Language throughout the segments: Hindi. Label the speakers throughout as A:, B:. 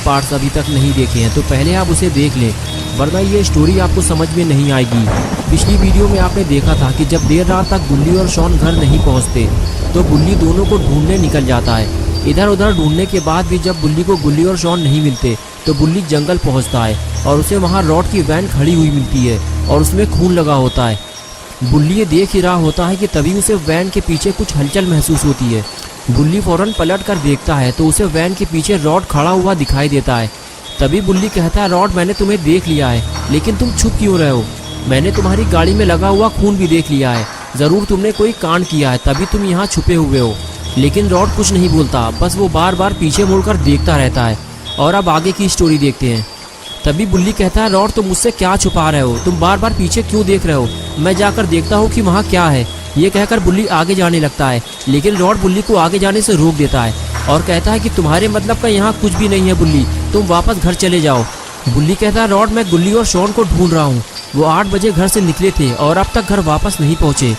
A: पार्ट्स अभी तक नहीं देखे हैं तो पहले आप उसे देख लें, वरना ये स्टोरी आपको समझ में नहीं आएगी। पिछली वीडियो में आपने देखा था कि जब देर रात तक गुल्ली और शॉन घर नहीं पहुंचते तो गुल्ली दोनों को ढूंढने निकल जाता है। इधर उधर ढूंढने के बाद भी जब बुल्ली को गुल्ली और शॉन नहीं मिलते तो बुल्ली जंगल पहुंचता है और उसे वहां रॉड की वैन खड़ी हुई मिलती है और उसमें खून लगा होता है। बुल्ली ये देख ही रहा होता है कि तभी उसे वैन के पीछे कुछ हलचल महसूस होती है। बुल्ली फौरन पलट कर देखता है तो उसे वैन के पीछे रॉड खड़ा हुआ दिखाई देता है। तभी बुल्ली कहता है, रॉड मैंने तुम्हें देख लिया है, लेकिन तुम छुप क्यों रहे हो? मैंने तुम्हारी गाड़ी में लगा हुआ खून भी देख लिया है, ज़रूर तुमने कोई कांड किया है तभी तुम यहाँ छुपे हुए हो। लेकिन रॉड कुछ नहीं बोलता, बस वो बार बार पीछे मुड़कर देखता रहता है। और अब आगे की स्टोरी देखते हैं। तभी बुल्ली कहता है, रॉड तुम मुझसे क्या छुपा रहे हो? तुम बार बार पीछे क्यों देख रहे हो? मैं जाकर देखता हूँ कि वहाँ क्या है। ये कहकर बुल्ली आगे जाने लगता है, लेकिन रॉड बुल्ली को आगे जाने से रोक देता है और कहता है कि तुम्हारे मतलब का यहाँ कुछ भी नहीं है बुल्ली, तुम वापस घर चले जाओ। बुल्ली कहता है, रॉड मैं गुल्ली और शॉन को ढूंढ रहा हूँ, वो 8 बजे घर से निकले थे और अब तक घर वापस नहीं पहुँचे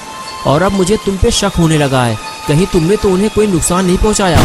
A: और अब मुझे तुम पे शक होने लगा है, कहीं तुमने तो उन्हें कोई नुकसान नहीं पहुँचाया।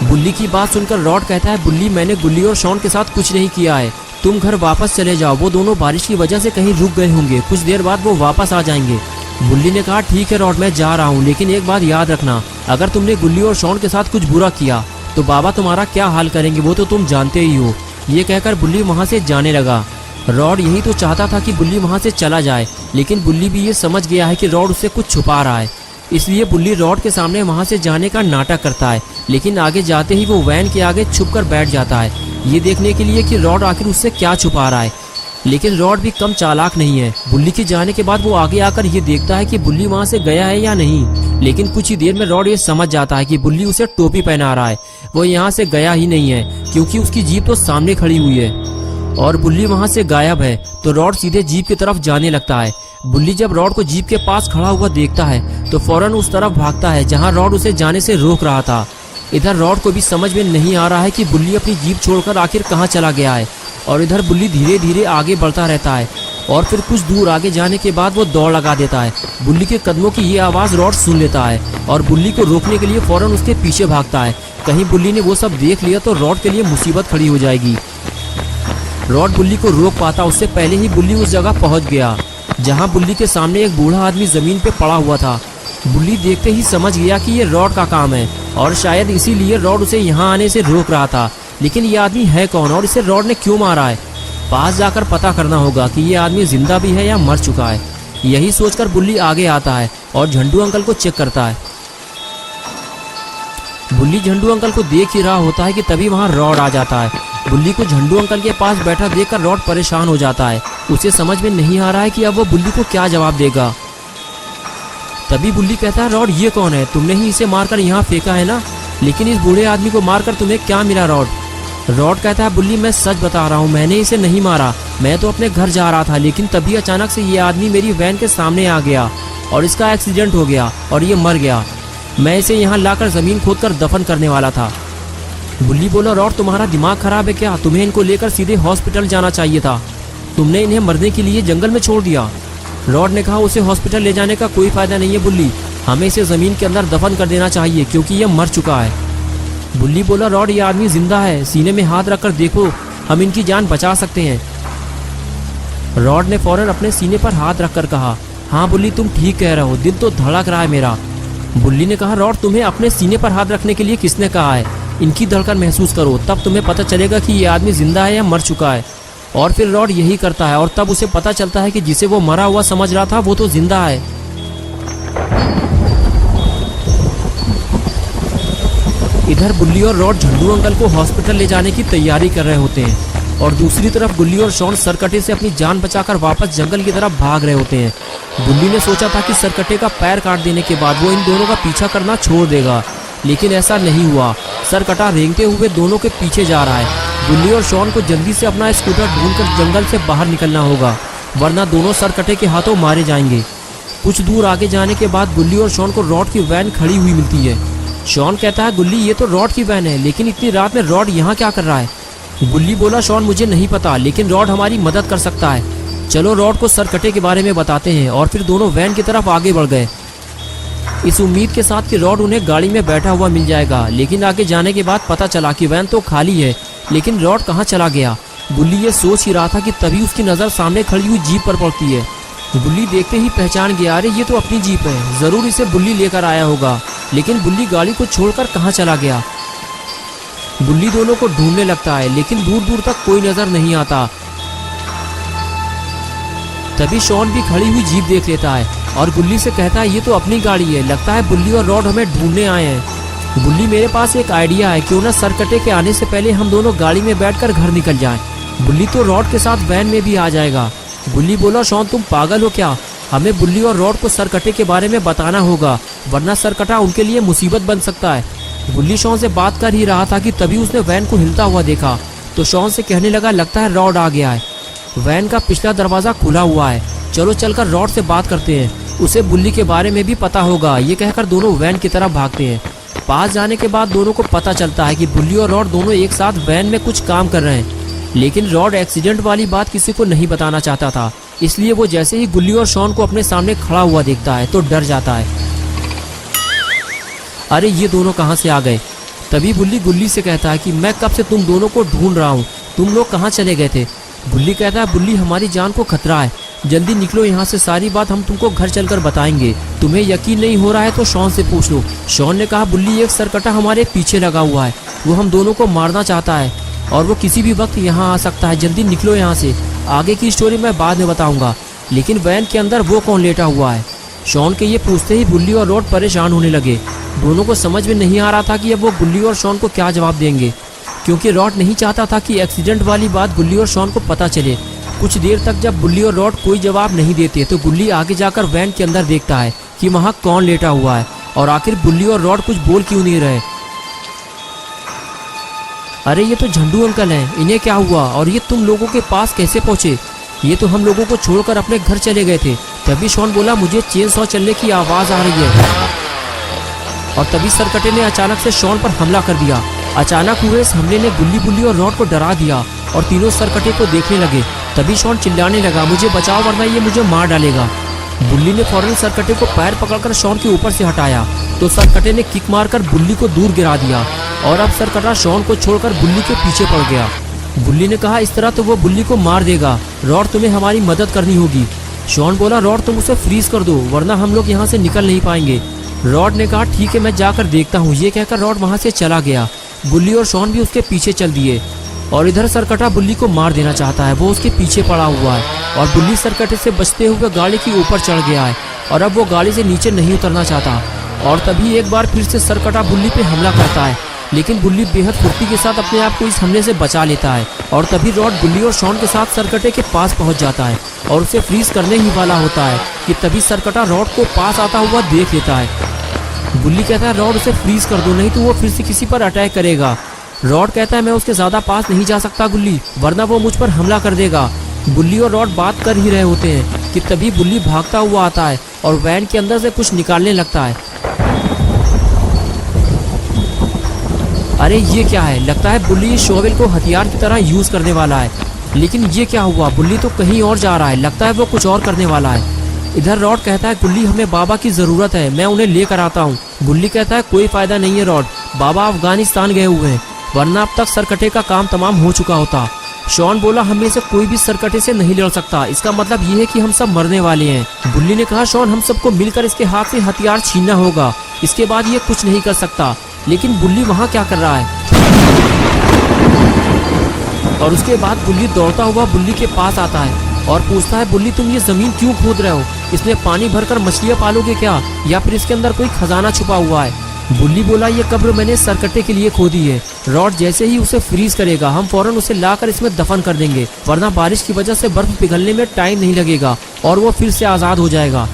A: बुल्ली की बात सुनकर रॉड कहता है, बुल्ली मैंने गुल्ली और शॉन के साथ कुछ नहीं किया है, तुम घर वापस चले जाओ, वो दोनों बारिश की वजह से कहीं रुक गए होंगे, कुछ देर बाद वो वापस आ जाएंगे। बुल्ली ने कहा, ठीक है रॉड मैं जा रहा हूँ, लेकिन एक बात याद रखना, अगर तुमने गुल्ली और शॉन के साथ कुछ बुरा किया तो बाबा तुम्हारा क्या हाल करेंगे वो तो तुम जानते ही हो। ये कहकर बुल्ली वहाँ से जाने लगा। रॉड यही तो चाहता था कि बुल्ली वहाँ से चला जाए, लेकिन बुल्ली भी ये समझ गया है कि रॉड उससे कुछ छुपा रहा है, इसलिए बुल्ली रॉड के सामने वहाँ से जाने का नाटक करता है। लेकिन आगे जाते ही वो वैन के आगे छुपकर बैठ जाता है, ये देखने के लिए कि रॉड आखिर उससे क्या छुपा रहा है। लेकिन रॉड भी कम चालाक नहीं है। बुल्ली के जाने के बाद वो आगे आकर ये देखता है कि बुल्ली वहाँ से गया है या नहीं। लेकिन कुछ ही देर में रॉड ये समझ जाता है कि बुल्ली उसे टोपी पहना रहा है, वो यहाँ से गया ही नहीं है, क्योंकि उसकी जीप तो सामने खड़ी हुई है और बुल्ली वहाँ से गायब है। तो रॉड सीधे जीप की तरफ जाने लगता है। बुल्ली जब रॉड को जीप के पास खड़ा हुआ देखता है तो फौरन उस तरफ भागता है जहाँ रॉड उसे जाने से रोक रहा था। इधर रॉड को भी समझ में नहीं आ रहा है कि बुल्ली अपनी जीप छोड़कर आखिर कहाँ चला गया है, और इधर बुल्ली धीरे धीरे आगे बढ़ता रहता है और फिर कुछ दूर आगे जाने के बाद वो दौड़ लगा देता है। बुल्ली के कदमों की ये आवाज़ रॉड सुन लेता है और बुल्ली को रोकने के लिए फौरन उसके पीछे भागता है, कहीं बुल्ली ने वो सब देख लिया तो रॉड के लिए मुसीबत खड़ी हो जाएगी। रॉड बुल्ली को रोक पाता उससे पहले ही बुल्ली उस जगह पहुंच गया जहां बुल्ली के सामने एक बूढ़ा आदमी जमीन पे पड़ा हुआ था। बुल्ली देखते ही समझ गया कि ये रॉड का काम है और शायद इसीलिए रॉड उसे यहाँ आने से रोक रहा था। लेकिन ये आदमी है कौन और इसे रॉड ने क्यों मारा है? पास जाकर पता करना होगा कि ये आदमी जिंदा भी है या मर चुका है। यही सोचकर बुल्ली आगे आता है और झंडू अंकल को चेक करता है। बुल्ली झंडू अंकल को देख ही रहा होता है कि तभी वहाँ रॉड आ जाता है। बुल्ली को झंडू अंकल के पास बैठा देखकर रॉड परेशान हो जाता है। उसे समझ में नहीं आ रहा है कि अब वो बुल्ली को क्या जवाब देगा। तभी बुल्ली कहता है, रॉड ये कौन है? तुमने ही इसे मारकर यहाँ फेंका है ना? लेकिन इस बूढ़े आदमी को मारकर तुम्हें क्या मिला रॉड? रॉड कहता है, बुल्ली मैं सच बता रहा हूँ, मैंने इसे नहीं मारा, मैं तो अपने घर जा रहा था, लेकिन तभी अचानक से ये आदमी मेरी वैन के सामने आ गया और इसका एक्सीडेंट हो गया और ये मर गया। मैं इसे यहाँ लाकर ज़मीन खोदकर दफन करने वाला था। बुल्ली बोला, रॉड तुम्हारा दिमाग खराब है क्या? तुम्हें इनको लेकर सीधे हॉस्पिटल जाना चाहिए था, तुमने इन्हें मरने के लिए जंगल में छोड़ दिया। रॉड ने कहा, उसे हॉस्पिटल ले जाने का कोई फायदा नहीं है बुल्ली, हमें इसे ज़मीन के अंदर दफन कर देना चाहिए क्योंकि ये मर चुका है। बुल्ली बोला, रॉड ये आदमी जिंदा है, सीने में हाथ रखकर देखो, हम इनकी जान बचा सकते हैं। रॉड ने फौरन अपने सीने पर हाथ रखकर कहा, हाँ बुल्ली तुम ठीक कह रहे हो, दिल तो धड़क रहा है मेरा। बुल्ली ने कहा, रॉड तुम्हें अपने सीने पर हाथ रखने के लिए किसने कहा है? इनकी धड़कन महसूस करो, तब तुम्हें पता चलेगा कि ये आदमी जिंदा है या मर चुका है। और फिर रॉड यही करता है और तब उसे पता चलता है कि जिसे वो मरा हुआ समझ रहा था वो तो जिंदा है। इधर बुल्ली और रॉड झंडू अंकल को हॉस्पिटल ले जाने की तैयारी कर रहे होते हैं और दूसरी तरफ बुल्ली और शॉन सरकटे से अपनी जान बचाकर वापस जंगल की तरफ भाग रहे होते हैं। बुल्ली ने सोचा था कि सरकटे का पैर काट देने के बाद वो इन दोनों का पीछा करना छोड़ देगा, लेकिन ऐसा नहीं हुआ। सरकटा रेंगते हुए दोनों के पीछे जा रहा है। बुल्ली और शॉन को जल्दी से अपना स्कूटर ढूंढकर जंगल से बाहर निकलना होगा, वरना दोनों सरकटे के हाथों मारे जाएंगे। कुछ दूर आगे जाने के बाद बुल्ली और शॉन को रॉड की वैन खड़ी हुई मिलती है। शॉन कहता है, गुल्ली ये तो रॉड की वैन है, लेकिन इतनी रात में रॉड यहाँ क्या कर रहा है? गुल्ली बोला, शॉन मुझे नहीं पता, लेकिन रॉड हमारी मदद कर सकता है, चलो रॉड को सरकटे के बारे में बताते हैं। और फिर दोनों वैन की तरफ आगे बढ़ गए। इस उम्मीद के साथ कि रॉड उन्हें गाड़ी में बैठा हुआ मिल जाएगा। लेकिन आगे जाने के बाद पता चला कि वैन तो खाली है, लेकिन रॉड कहाँ चला गया। बुल्ली ये सोच ही रहा था कि तभी उसकी नज़र सामने खड़ी हुई जीप पर पड़ती है। बुल्ली देखते ही पहचान गया, अरे ये तो अपनी जीप है, ज़रूर इसे बुल्ली लेकर आया होगा। लेकिन बुल्ली गाड़ी को छोड़कर कहाँ चला गया। बुल्ली दोनों को ढूंढने लगता है, लेकिन दूर दूर तक कोई नज़र नहीं आता। तभी शॉन भी खड़ी हुई जीप देख लेता है और बुल्ली से कहता है, ये तो अपनी गाड़ी है, लगता है बुल्ली और रॉड हमें ढूंढने आए हैं। बुल्ली, मेरे पास एक आइडिया है, क्यों ना सरकटे के आने से पहले हम दोनों गाड़ी में बैठकर घर निकल जाएं। बुल्ली तो रॉड के साथ वैन में भी आ जाएगा। बुल्ली बोला, शॉन तुम पागल हो क्या, हमें बुल्ली और रॉड को सरकटे के बारे में बताना होगा, वरना सरकटा उनके लिए मुसीबत बन सकता है। बुल्ली शॉन से बात कर ही रहा था कि तभी उसने वैन को हिलता हुआ देखा, तो शॉन से कहने लगा, लगता है रॉड आ गया है, वैन का पिछला दरवाजा खुला हुआ है, चलो चलकर रॉड से बात करते हैं, उसे बुल्ली के बारे में भी पता होगा। ये कहकर दोनों वैन की तरफ भागते हैं। पास जाने के बाद दोनों को पता चलता है कि बुल्ली और रॉड दोनों एक साथ वैन में कुछ काम कर रहे हैं। लेकिन रॉड एक्सीडेंट वाली बात किसी को नहीं बताना चाहता था, इसलिए वो जैसे ही बुल्ली और शॉन को अपने सामने खड़ा हुआ देखता है तो डर जाता है। अरे ये दोनों कहाँ से आ गए। तभी बुल्ली गुल्ली से कहता है कि मैं कब से तुम दोनों को ढूंढ रहा हूँ, तुम लोग कहाँ चले गए थे। बुल्ली कहता है, बुल्ली हमारी जान को खतरा है, जल्दी निकलो यहाँ से, सारी बात हम तुमको घर चलकर बताएंगे। तुम्हें यकीन नहीं हो रहा है तो शॉन से पूछ लो। शॉन ने कहा, बुल्ली एक सरकटा हमारे पीछे लगा हुआ है, वो हम दोनों को मारना चाहता है और वो किसी भी वक्त यहाँ आ सकता है, जल्दी निकलो यहाँ से। आगे की स्टोरी मैं बाद में बताऊंगा। लेकिन वैन के अंदर वो कौन लेटा हुआ है। शॉन के ये पूछते ही बुल्ली और रॉड परेशान होने लगे। दोनों को समझ में नहीं आ रहा था कि अब वो बुल्ली और शॉन को क्या जवाब देंगे, क्योंकि रॉड नहीं चाहता था कि एक्सीडेंट वाली बात बुल्ली और शॉन को पता चले। कुछ देर तक जब बुल्ली और रॉड कोई जवाब नहीं देते तो बुल्ली आगे जाकर वैन के अंदर देखता है कि वहाँ कौन लेटा हुआ है और आखिर बुल्ली और रॉड कुछ बोल क्यों नहीं रहे। अरे ये तो झंडू अंकल हैं, इन्हें क्या हुआ और ये तुम लोगों के पास कैसे पहुँचे। ये तो हम लोगों को छोड़कर अपने घर चले गए थे। तभी शॉन बोला, मुझे चेन सॉ चलने की आवाज़ आ रही है। और तभी सरकटे ने अचानक से शॉन पर हमला कर दिया। अचानक हुए इस हमले ने बुल्ली और रॉड को डरा दिया और तीनों सरकटे को देखने लगे। तभी शॉन चिल्लाने लगा, मुझे बचाओ वरना ये मुझे मार डालेगा। बुल्ली ने फौरन सरकटे को पैर पकड़कर शॉन के ऊपर से हटाया तो सरकटे ने किक मारकर बुल्ली को दूर गिरा दिया और अब सरकटा शॉन को छोड़कर बुल्ली के पीछे पड़ गया। बुल्ली ने कहा, इस तरह तो वो बुल्ली को मार देगा, रॉड तुम्हें हमारी मदद करनी होगी। शॉन बोला, रॉड तुम उसे फ्रीज कर दो वरना हम लोग यहाँ से निकल नहीं पाएंगे। रॉड ने कहा, ठीक है मैं जाकर देखता हूँ। ये कहकर रॉड वहाँ से चला गया। बुल्ली और शॉन भी उसके पीछे चल दिए और इधर सरकटा बुल्ली को मार देना चाहता है, वो उसके पीछे पड़ा हुआ है और बुल्ली सरकटे से बचते हुए गाड़ी के ऊपर चढ़ गया है और अब वो गाड़ी से नीचे नहीं उतरना चाहता। और तभी एक बार फिर से सरकटा बुल्ली पे हमला करता है, लेकिन बुल्ली बेहद फुर्ती के साथ अपने आप को इस हमले से बचा लेता है। और तभी रॉड बुल्ली और शॉन के साथ सरकटे के पास पहुंच जाता है और उसे फ्रीज करने ही वाला होता है कि तभी सरकटा रॉड को पास आता हुआ देख लेता है। बुल्ली कहता है, रॉड उसे फ्रीज कर दो नहीं तो वो फिर से किसी पर अटैक करेगा। रॉड कहता है, मैं उसके ज्यादा पास नहीं जा सकता गुल्ली, वरना वो मुझ पर हमला कर देगा। बुल्ली और रॉड बात कर ही रहे होते हैं कि तभी बुल्ली भागता हुआ आता है और वैन के अंदर से कुछ निकालने लगता है। अरे ये क्या है, लगता है बुल्ली इस शोवेल को हथियार की तरह यूज करने वाला है। लेकिन ये क्या हुआ, बुल्ली तो कहीं और जा रहा है, लगता है वो कुछ और करने वाला है। इधर रॉड कहता है, बुल्ली हमें बाबा की जरूरत है, मैं उन्हें लेकर आता हूँ। बुल्ली कहता है, कोई फायदा नहीं है रॉड, बाबा अफगानिस्तान गए हुए हैं, वरना अब तक सरकटे का काम तमाम हो चुका होता। शॉन बोला, हम में से कोई भी सरकटे से नहीं लड़ सकता, इसका मतलब ये है कि हम सब मरने वाले हैं। बुल्ली ने कहा, शॉन हम सबको मिलकर इसके हाथ से हथियार छीनना होगा, इसके बाद ये कुछ नहीं कर सकता। लेकिन बुल्ली वहाँ क्या कर रहा है। और उसके बाद बुल्ली दौड़ता हुआ बुल्ली के पास आता है और पूछता है, बुल्ली तुम ये जमीन क्यों खोद रहे हो, इसमें पानी भरकर मछलियाँ पालोगे क्या, या फिर इसके अंदर कोई खजाना छुपा हुआ है। बुल्ली बोला, ये कब्र मैंने सरकटे के लिए खोदी है, रॉड जैसे ही उसे फ्रीज करेगा हम फौरन उसे लाकर इसमें दफन कर देंगे, वरना बारिश की वजह से बर्फ पिघलने में टाइम नहीं लगेगा और वो फिर से आज़ाद हो जाएगा।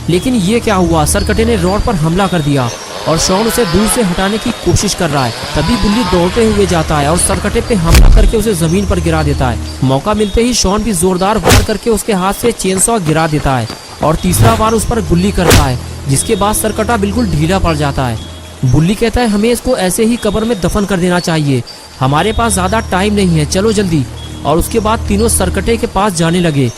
A: लेकिन ये क्या हुआ, सरकटे ने रॉड पर हमला कर दिया और शॉन उसे दूर से हटाने की कोशिश कर रहा है। तभी बुल्ली दौड़ते हुए जाता है और सरकटे पे हमला करके उसे जमीन पर गिरा देता है। मौका मिलते ही शॉन भी जोरदार वार करके उसके हाथ से चेनसॉ गिरा देता है और तीसरा वार उस पर बुल्ली करता है, जिसके बाद सरकटा बिल्कुल ढीला पड़ जाता है। बुल्ली कहता है, हमें इसको ऐसे ही कब्र में दफन कर देना चाहिए, हमारे पास ज्यादा टाइम नहीं है, चलो जल्दी। और उसके बाद तीनों सरकटे के पास जाने लगे।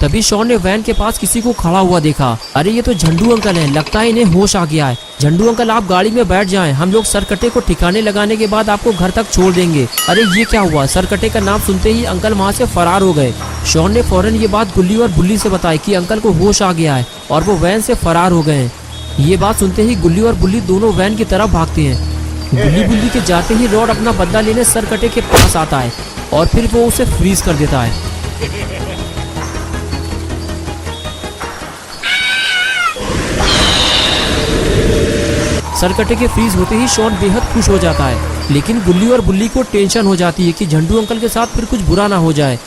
A: तभी शॉन ने वैन के पास किसी को खड़ा हुआ देखा। अरे ये तो झंडू अंकल हैं, लगता है इन्हें होश आ गया है। झंडू अंकल आप गाड़ी में बैठ जाएं, हम लोग सरकटे को ठिकाने लगाने के बाद आपको घर तक छोड़ देंगे। अरे ये क्या हुआ? सरकटे का नाम सुनते ही अंकल वहाँ से फरार हो गए। शॉन ने फौरन ये बात गुल्ली और बुल्ली से बताई कि अंकल को होश आ गया है और वो वैन से फरार हो गए हैं। ये बात सुनते ही गुल्ली और बुल्ली दोनों वैन की तरफ भागते हैं। गुल्ली बुल्ली के जाते ही रॉड अपना बदला लेने सरकटे के पास आता है और फिर वो उसे फ्रीज कर देता है। सरकटे के फ्रीज होते ही शॉन बेहद खुश हो जाता है, लेकिन गुल्ली और बुल्ली को टेंशन हो जाती है कि झंडू अंकल के साथ फिर कुछ बुरा ना हो जाए।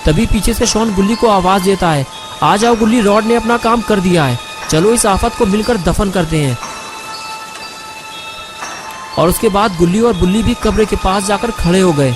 A: तभी पीछे से शॉन गुल्ली को आवाज देता है, आ जाओ गुल्ली, रॉड ने अपना काम कर दिया है, चलो इस आफत को मिलकर दफन करते हैं। और उसके बाद गुल्ली और बुल्ली भी कब्र के पास जाकर खड़े हो गए।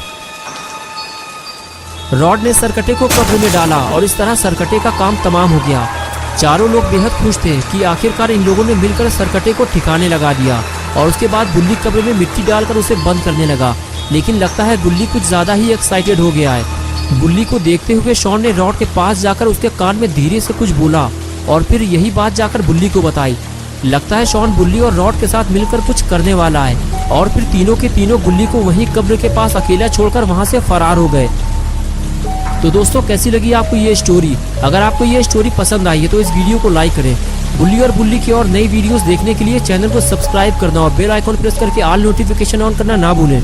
A: रॉड ने सरकटे को कब्र में डाला और इस तरह सरकटे का काम तमाम हो गया। चारों लोग बेहद खुश थे कि आखिरकार इन लोगों ने मिलकर सरकटे को ठिकाने लगा दिया। और उसके बाद गुल्ली कब्र में मिट्टी डालकर उसे बंद करने लगा, लेकिन लगता है गुल्ली कुछ ज्यादा ही एक्साइटेड हो गया है। गुल्ली को देखते हुए शॉन ने रॉड के पास जाकर उसके कान में धीरे से कुछ बोला और फिर यही बात जाकर बुल्ली को बताई। लगता है शॉन बुल्ली और रॉड के साथ मिलकर कुछ करने वाला है और फिर तीनों के तीनों गुल्ली को वहीं कब्र के पास अकेला छोड़कर वहां से फरार हो गए। तो दोस्तों कैसी लगी आपको ये स्टोरी? अगर आपको ये स्टोरी पसंद आई है तो इस वीडियो को लाइक करें। बुल्ली और बुल्ली की और नई वीडियोस देखने के लिए चैनल को सब्सक्राइब करना और बेल आइकॉन प्रेस करके ऑल नोटिफिकेशन ऑन करना ना भूलें।